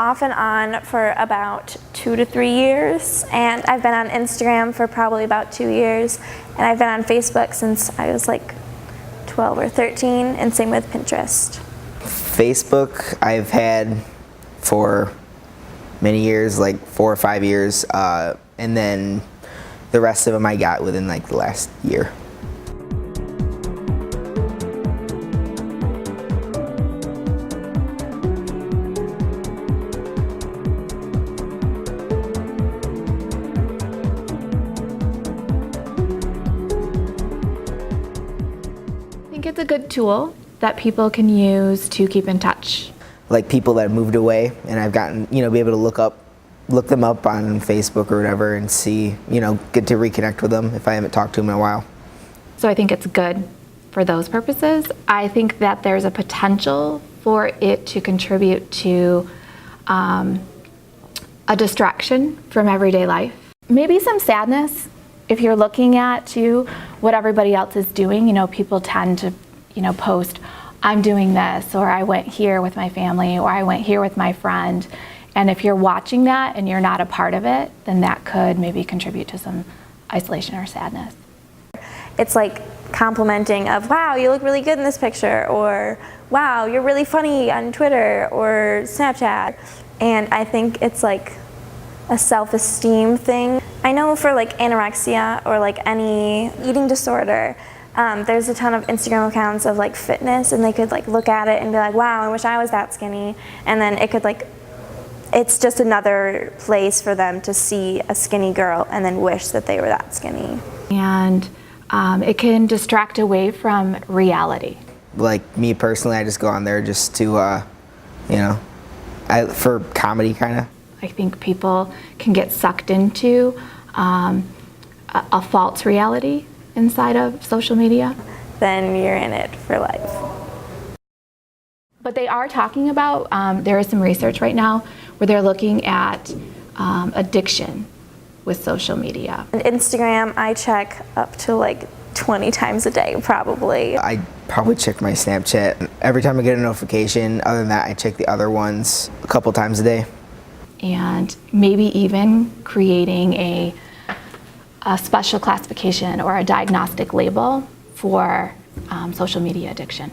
off and on for about 2 to 3 years, and I've been on Instagram for probably about 2 years, and I've been on Facebook since I was like 12 or 13, and same with Pinterest. Facebook I've had for many years, like 4 or 5 years, and then the rest of them I got within like the last year. I think it's a good tool that people can use to keep in touch. Like people that moved away, and I've gotten, be able to look them up on Facebook or whatever and see, get to reconnect with them if I haven't talked to them in a while. So I think it's good for those purposes. I think that there's a potential for it to contribute to a distraction from everyday life. Maybe some sadness if you're looking at too what everybody else is doing. People tend to, post, I'm doing this, or I went here with my family, or I went here with my friend. And if you're watching that and you're not a part of it, then that could maybe contribute to some isolation or sadness. It's like complimenting of, wow, you look really good in this picture, or wow, you're really funny on Twitter or Snapchat. And I think it's like a self-esteem thing. I know for like anorexia or like any eating disorder, there's a ton of Instagram accounts of like fitness, and they could like look at it and be like, wow, I wish I was that skinny. And then it could it's just another place for them to see a skinny girl and then wish that they were that skinny. And it can distract away from reality. Like me personally, I just go on there just to, for comedy kind of. I think people can get sucked into a false reality inside of social media. Then you're in it for life. But they are talking about, there is some research right now where they're looking at addiction with social media. And Instagram, I check up to like 20 times a day, probably. I probably check my Snapchat every time I get a notification. Other than that, I check the other ones a couple times a day. And maybe even creating a special classification or a diagnostic label for social media addiction.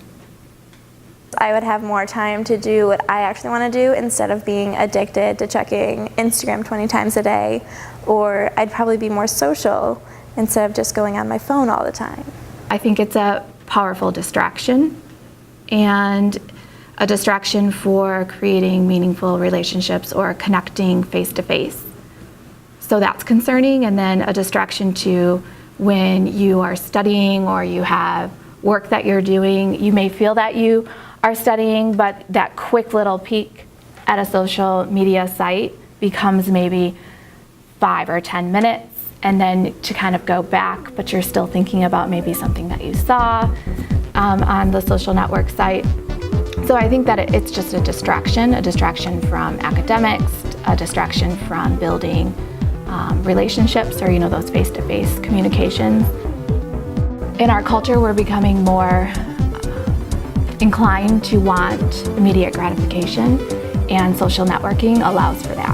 I would have more time to do what I actually want to do instead of being addicted to checking Instagram 20 times a day, or I'd probably be more social instead of just going on my phone all the time. I think it's a powerful distraction, and a distraction for creating meaningful relationships or connecting face-to-face. So that's concerning. And then a distraction to when you are studying or you have work that you're doing. You may feel that you are studying, but that quick little peek at a social media site becomes maybe 5 or 10 minutes, and then to kind of go back, but you're still thinking about maybe something that you saw on the social network site. So I think that it's just a distraction from academics, a distraction from building relationships or those face-to-face communications. In our culture, we're becoming more inclined to want immediate gratification, and social networking allows for that.